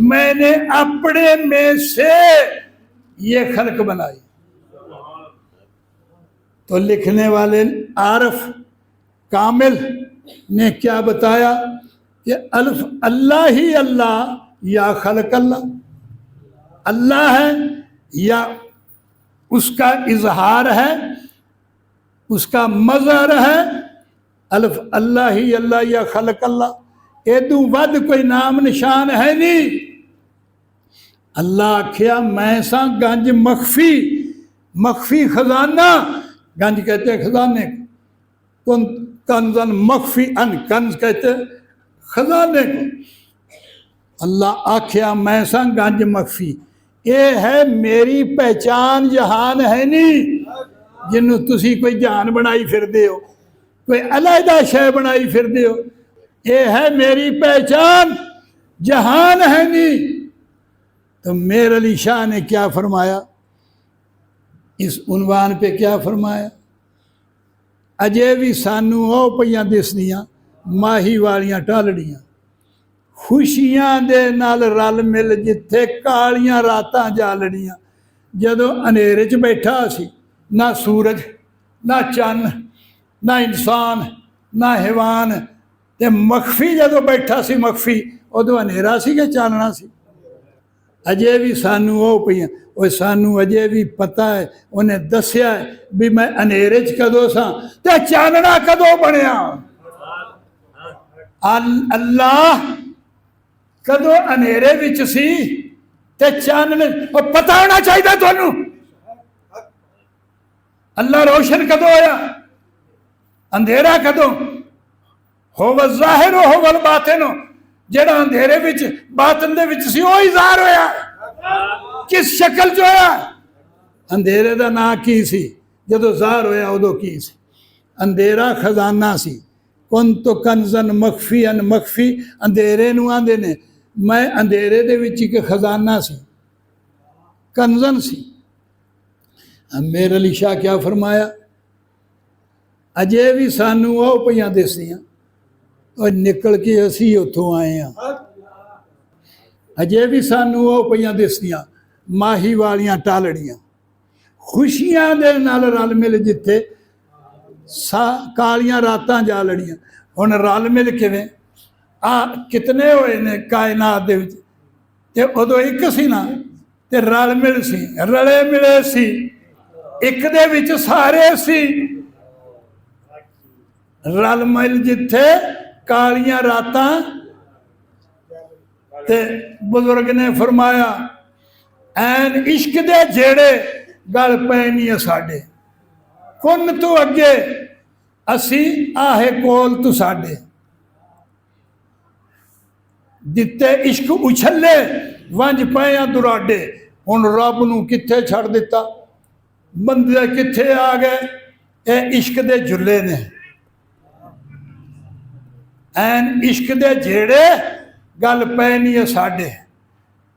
میں نے اپنے میں سے یہ خلق بنائی۔ تو لکھنے والے عارف کامل نے کیا بتایا کہ الف اللہ ہی اللہ یا خلق اللہ، اللہ ہے یا اس کا اظہار ہے، اس کا مظہر ہے، الف اللہ ہی اللہ یا خلق اللہ، ایدوں ود کوئی نام نشان ہے نہیں۔ اللہ آکھیا میں سا گنج مخفی، مخفی خزانہ، گنج کہتے ہیں خزانے کو، کنزن مخفی، ان کنز کہتے ہیں خزانے کو۔ اللہ آکھیا میں سا گنج مخفی، اے ہے میری پہچان جہان ہے نہیں، جنہوں تسی کوئی جہان بنائی پھر دے ہو، کوئی علیحدہ شے بنائی پھر دے ہو، اے ہے میری پہچان جہان ہے نہیں۔ تو میر علی شاہ نے کیا فرمایا اس عنوان پہ؟ کیا فرمایا؟ اجے بھی سانو او پئیاں دسدیاں ماہی والیاں ٹالڑیاں، خوشیاں دے نال رل مل جتھے کالیاں راتاں جا لڑیاں۔ جدو اندھیرے چ بیٹھا سی، نہ سورج، نہ چن، نہ انسان، نہ حیوان، تے مخفی جدو بیٹھا سی، مخفی ادو اندھیرا سی کہ چاننا سی؟ اجے بھی سانو او پئیاں، وہ سانو اجے بھی پتہ ہے، انہیں دسیا ہے بھی میں اندھیرے چ کدو سا تے چاننا کدو بنیا۔ اللہ کدو اندھیرے وچ سی تے چاننے، اور پتہ ہونا چاہیے تھانوں اللہ روشن کدو ہویا، اندھیرا کدو؟ ہو الظاہر ہو الباطن، جڑا اندھیرے وچ باطن دے وچ سی وہی ظاہر ہویا۔ کس شکل جو ہویا؟ اندھیرے دا نا کی سی، جدو ظاہر ہویا ادو کی سی؟ اندھیرا خزانہ سی۔ کنت کنزن مخفی، ان مخفی اندھیرے نو آندے نے، میں اندھیرے دے وچ ایک خزانہ سی، کنزن سی۔ میر علی شاہ کیا فرمایا؟ اجے بھی سانو او پئیاں دسدیاں، اور نکل کے اسی اتھوں آئے ہیں، اجے بھی سانو او پئیاں دسدیاں ماہی والیاں ٹالڑیاں، خوشیاں دے نال رل مل جتھے کالیاں راتاں جا لڑیاں۔ ہن رل مل کیویں؟ کتنے ہوئے نے کائنات دے وچ، تے ادو ایک سی نا، تے رل مل سی، رلے ملے سی، ایک دے وچ سارے سی، رل مل جتھے کالیاں راتاں۔ تے بزرگ نے فرمایا این عشق دے جیڑے گل پینی ساڈے، کن تو اگے اسی آہے کول تو ساڈے، دتے عشق اچھلے ونج پیاں دراڈے۔ ہن رب نو کتھے چھڑ دیتا، بندے کتھے آ گئے؟ اے عشق دے جھلے نے، این عشق دے جیڑے گل پینی ساڈے،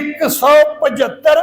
175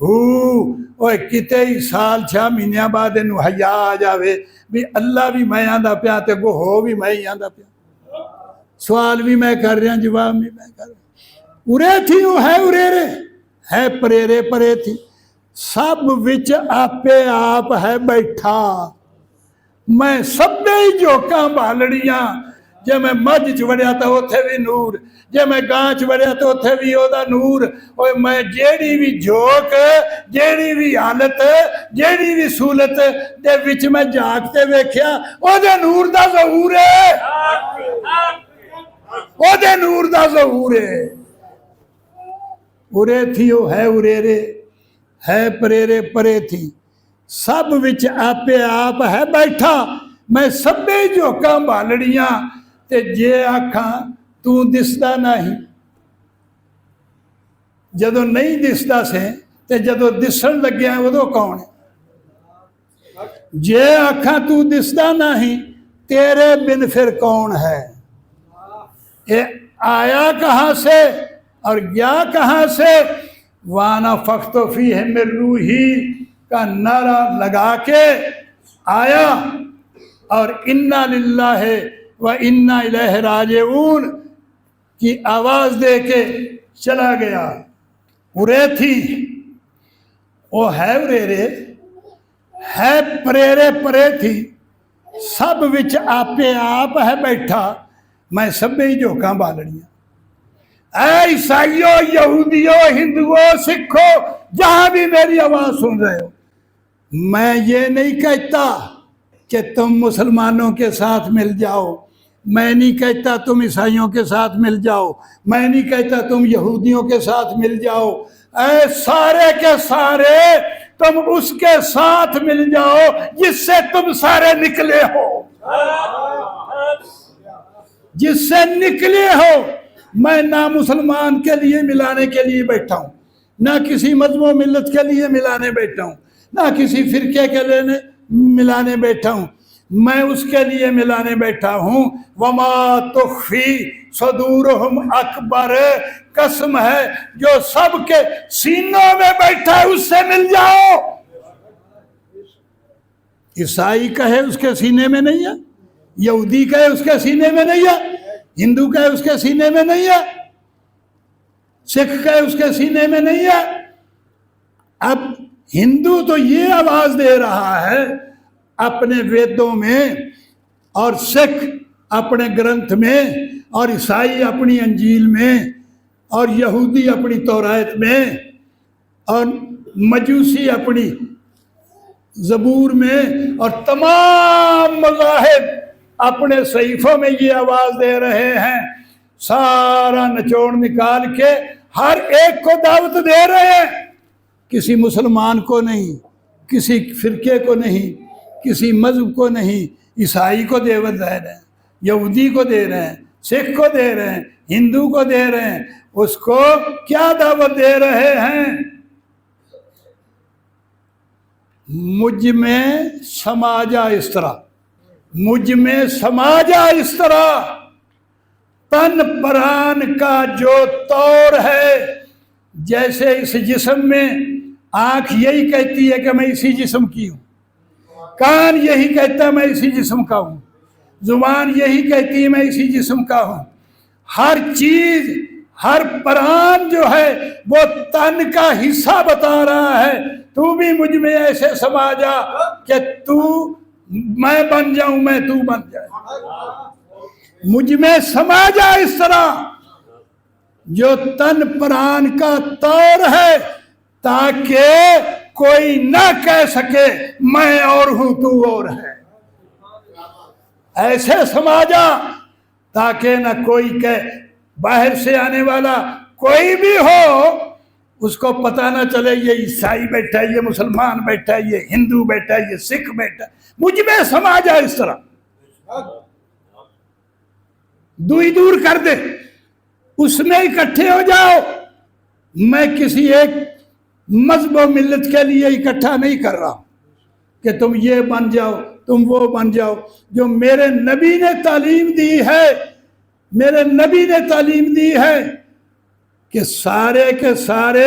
اوے کتے ہی سال 6 مہینے بعد انہوں حیا آ جاوے بھی اللہ بھی میں آندا پیا تے گو ہو بھی میں ہی آندا پیا، سوال بھی میں کر رہا جواب بھی میں کر رہا، ارے تھی وہ ہے اریرے ہے پریرے پرے تھی، سب وچ آپے آپ ہے بیٹھا، میں سب ہی جوکاں بالڑیاں، جے میں مجھ چ وڑیا تا اوتھے بھی نور، جے میں گاں چ وڑیا تا اوتھے بھی او دا نور، اوے میں جیڑی بھی جھوک جیڑی بھی حالت جیڑی بھی سہولت دے وچ میں جاگ تے ویکھیا او دے نور دا ظہور ہے، او دے نور دا ظہور ہے، ارے تھی او ہے اریرے ہے پریرے پرے تھی، سب وچ آپے آپ ہے بیٹھا، میں سبے جوکاں بالڑیاں تے جے آکھاں تو دسدا نہیں، جدو نہیں دسدا سے تے جدو دسن لگیا ادو کون ہے، جے آکھاں تو دسدا نہیں تیرے بن پھر کون ہے، اے آیا کہاں سے اور گیا کہاں سے، وانا فخت فیہ من روحی کا نعرہ لگا کے آیا اور انا للہ و انا الیہ راجعون کی آواز دے کے چلا گیا، ارے تھی وہ ہے اریرے ہے پریرے پرے تھی، سب وچ آپے آپ ہے بیٹھا، میں سب ہی جوکاں بالڑیاں، اے عیسائیوں یہودیوں ہندوؤں سکھوں جہاں بھی میری آواز سن رہے ہو، میں یہ نہیں کہتا کہ تم مسلمانوں کے ساتھ مل جاؤ، میں نہیں کہتا تم عیسائیوں کے ساتھ مل جاؤ، میں نہیں کہتا تم یہودیوں کے ساتھ مل جاؤ، اے سارے کے سارے تم اس کے ساتھ مل جاؤ جس سے تم سارے نکلے ہو، جس سے نکلے ہو، میں نہ مسلمان کے لیے ملانے کے لیے بیٹھا ہوں، نہ کسی مذہب و ملت کے لیے ملانے بیٹھا ہوں، نہ کسی فرقے کے لیے ملانے بیٹھا ہوں، میں اس کے لیے ملانے بیٹھا ہوں، وما تخفی صدورہم اکبر، قسم ہے جو سب کے سینوں میں بیٹھا ہے اس سے مل جاؤ، عیسائی کہے اس کے سینے میں نہیں ہے، یہودی کہے اس کے سینے میں نہیں ہے، ہندو کہے اس کے سینے میں نہیں ہے، سکھ کہے اس کے سینے میں نہیں ہے، اب ہندو تو یہ آواز دے رہا ہے اپنے ویدوں میں، اور سکھ اپنے گرنتھ میں، اور عیسائی اپنی انجیل میں، اور یہودی اپنی تورات میں، اور مجوسی اپنی زبور میں، اور تمام مذاہب اپنے صحیفوں میں یہ آواز دے رہے ہیں، سارا نچوڑ نکال کے ہر ایک کو دعوت دے رہے ہیں، کسی مسلمان کو نہیں، کسی فرقے کو نہیں، کسی مذہب کو نہیں، عیسائی کو دعوت دے رہے ہیں، یہودی کو دے رہے ہیں، سکھ کو دے رہے ہیں، ہندو کو دے رہے ہیں، اس کو کیا دعوت دے رہے ہیں، مجھ میں سما جا اس طرح، مجھ میں سما جا اس طرح، تن پران کا جو طور ہے، جیسے اس جسم میں آنکھ یہی کہتی ہے کہ میں اسی جسم کی ہوں، کان یہی کہتا ہے میں اسی جسم کا ہوں، زبان یہی کہتی ہے میں اسی جسم کا ہوں، ہر چیز ہر پران جو ہے وہ تن کا حصہ بتا رہا ہے، تو بھی مجھ میں ایسے سما جا کہ تو میں بن جاؤں میں تو بن جائے، مجھ میں سما جا اس طرح جو تن پران کا طور ہے، تاکہ کوئی نہ کہہ سکے میں اور ہوں تو اور ہے، ایسے سما جا تاکہ نہ کوئی کہے، باہر سے آنے والا کوئی بھی ہو اس کو پتہ نہ چلے یہ عیسائی بیٹھا ہے، یہ مسلمان بیٹھا ہے، یہ ہندو بیٹھا ہے، یہ سکھ بیٹھا ہے، مجھ میں سما جا اس طرح، دوئی دور کر دے، اس میں اکٹھے ہو جاؤ، میں کسی ایک مذہب و ملت کے لیے اکٹھا نہیں کر رہا کہ تم یہ بن جاؤ تم وہ بن جاؤ، جو میرے نبی نے تعلیم دی ہے، میرے نبی نے تعلیم دی ہے کہ سارے کے سارے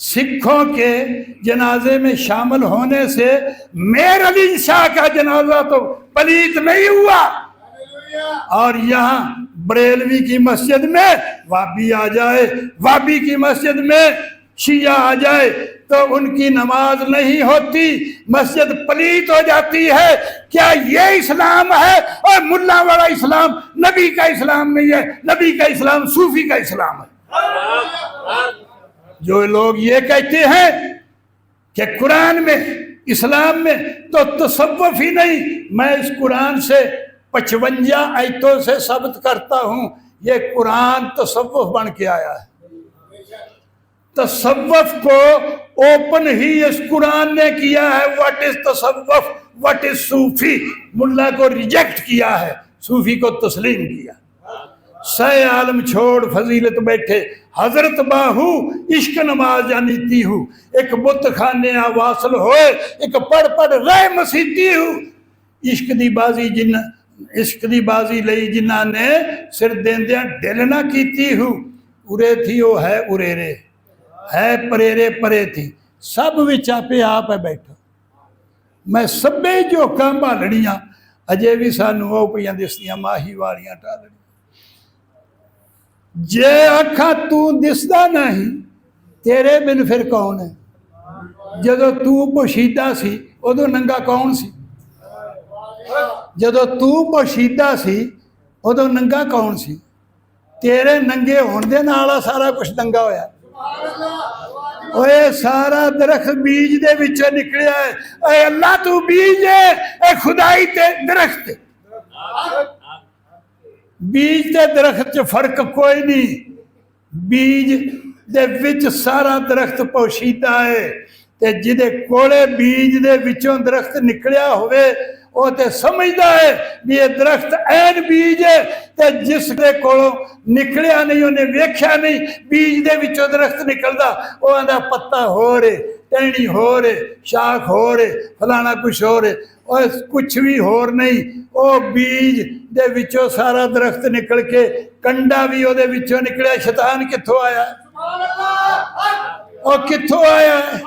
سکھوں کے جنازے میں شامل ہونے سے میر علی شاہ کا جنازہ تو پلیت نہیں ہوا، اور یہاں بریلوی کی مسجد میں وابی آ جائے، وابی کی مسجد میں شیعہ آ جائے تو ان کی نماز نہیں ہوتی، مسجد پلیت ہو جاتی ہے۔ کیا یہ اسلام ہے؟ اور ملا والا اسلام نبی کا اسلام نہیں ہے، نبی کا اسلام صوفی کا اسلام ہے۔ جو لوگ یہ کہتے ہیں کہ قرآن میں اسلام میں تو تصوف ہی نہیں، میں اس قرآن سے 55 آیتوں سے ثابت کرتا ہوں یہ قرآن تصوف بن کے آیا ہے۔ تصوف کو اوپن ہی اس قرآن نے کیا ہے۔ واٹ از تصوف، واٹ از صوفی، ملا کو ریجیکٹ کیا ہے، صوفی کو تسلیم کیا۔ سہ عالم چھوڑ فضیلت بیٹھے حضرت باہو، عشق نماز جانیتی ہوں، ایک بت خانے واصل ہوئے، ایک پڑھ پڑھ رہ مسیتی ہوں۔ عشق دی بازی لئی جنہ نے سر دیندیاں ڈل نہ کیتی ہوں، ارے تھی وہ ہے اریرے، ہے پریرے پرے تھی، سب وچ آپے آپ ہے بیٹھا۔ میں سبے جو کام بالڑیاں اجے بھی سانو وہ پیاں دسدیاں ماہی والیاں ٹالڑیاں۔ جے آکھا تو دسدا نہیں تیرے بن پھر کون ہے؟ جدو تو پوشیدہ سی ادو ننگا کون سی؟ جدو تو پوشیدہ سی ادو ننگا کون سی؟ تیرے ننگے ہون دے نالا سارا کچھ ننگا ہویا۔ اوے سارا درخت بیج دے وچوں نکلیا ہے۔ اے اللہ تو بیج ہے، اے خدائی تے درخت، بیج تے درخت چ فرق کوئی نہیں۔ بیج دے وچ سارا درخت پوشیدہ ہے، تے جدے کولے بیج دے وچوں درخت نکلیا ہوئے وہ تے سمجھدا ہے بھی یہ درخت این بیج ہے، تے جس دے کولوں نکلیا نہیں انہیں ویکھیا نہیں بیج دے وچوں درخت نکلدا، وہ آندا پتا ہو رہے، ٹہنی ہو رہے، شاخ ہو رہے، فلانا کچھ ہو رہے، اور کچھ بھی ہور نہیں۔ وہ بیج دے وچوں سارا درخت نکل کے کنڈا بھی وہ دے وچوں نکلیا۔ شیطان کتھوں آیا ہے؟ اور کتھوں آیا ہے؟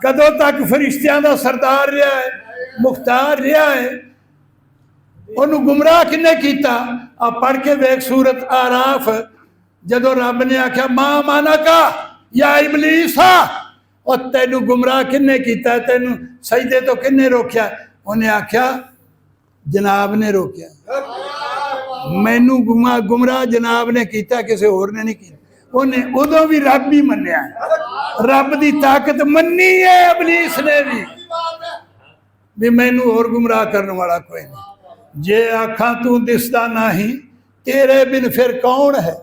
کدوں تک فرشتیاں دا سردار رہا ہے، مختار رہا ہے؟ انہوں گمراہ کنے کیتا؟ آپ پڑھ کے ویک سورت آراف، جدو رب نے آکھیا ماں مانا کا یا ابلیسا، اور تینوں گمراہ کنے کیتا ہے، تینوں سجدے تو کنے روکیا؟ انہیں آکھیا جناب نے روکیا، مینوں گمراہ جناب نے کیتا، کسی اور نے نہیں کیتا۔ انہیں ادھوں بھی رب بھی منیا ہے، رب دی طاقت منی ہے ابلیس نے بھی مینوں اور گمراہ کرنے والا کوئی نہیں۔ جے آکھاں تو دسدا نہیں تیرے بن پھر کون ہے؟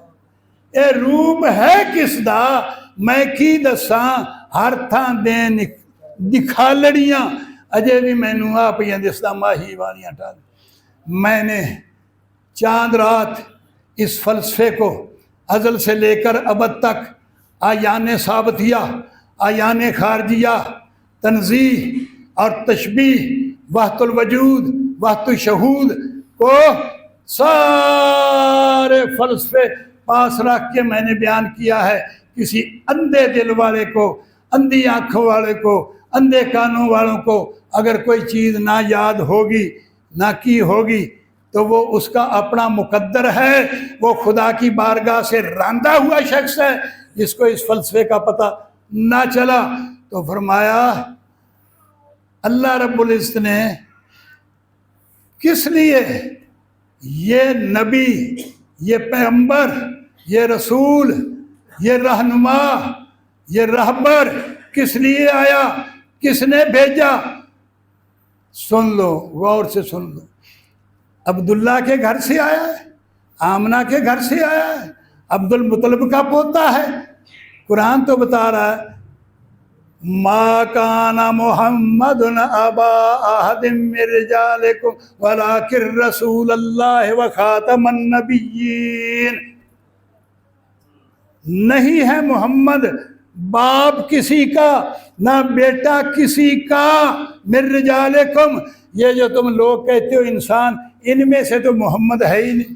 اے روپ ہے کس دا میں کی دساں، ہر تھان دین دکھالڑیاں اجے بھی مینوں آپ یہ دسدا ماہی والیاں ٹال۔ میں نے چاند رات اس فلسفے کو ازل سے لے کر ابد تک آیان ثابتیہ، آیان خارجیہ، تنزیہ اور تشبیہ، وحدت الوجود، وحدت الشہود کو سارے فلسفے پاس رکھ کے میں نے بیان کیا ہے۔ کسی اندھے دل والے کو، اندھی آنکھوں والے کو، اندھے کانوں والوں کو اگر کوئی چیز نہ یاد ہوگی، نہ کی ہوگی، تو وہ اس کا اپنا مقدر ہے، وہ خدا کی بارگاہ سے راندہ ہوا شخص ہے۔ جس کو اس فلسفے کا پتہ نہ چلا تو فرمایا اللہ رب العزت نے کس لیے یہ نبی، یہ پیغمبر، یہ رسول، یہ رہنما، یہ رہبر کس لیے آیا، کس نے بھیجا؟ سن لو، غور سے سن لو۔ عبداللہ کے گھر سے آیا ہے، آمنہ کے گھر سے آیا ہے، عبد المطلب کا پوتا ہے۔ قرآن تو بتا رہا ہے ما کان محمد ابا احد من رجالکم ولکن رسول اللہ وخاتم النبیین۔ نہیں ہے محمد باپ کسی کا، نہ بیٹا کسی کا، من رجالکم، یہ جو تم لوگ کہتے ہو انسان، ان میں سے تو محمد ہے ہی نہیں۔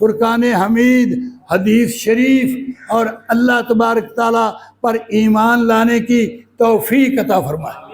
فرقان حمید، حدیث شریف اور اللہ تبارک تعالیٰ پر ایمان لانے کی توفیق عطا فرمائے۔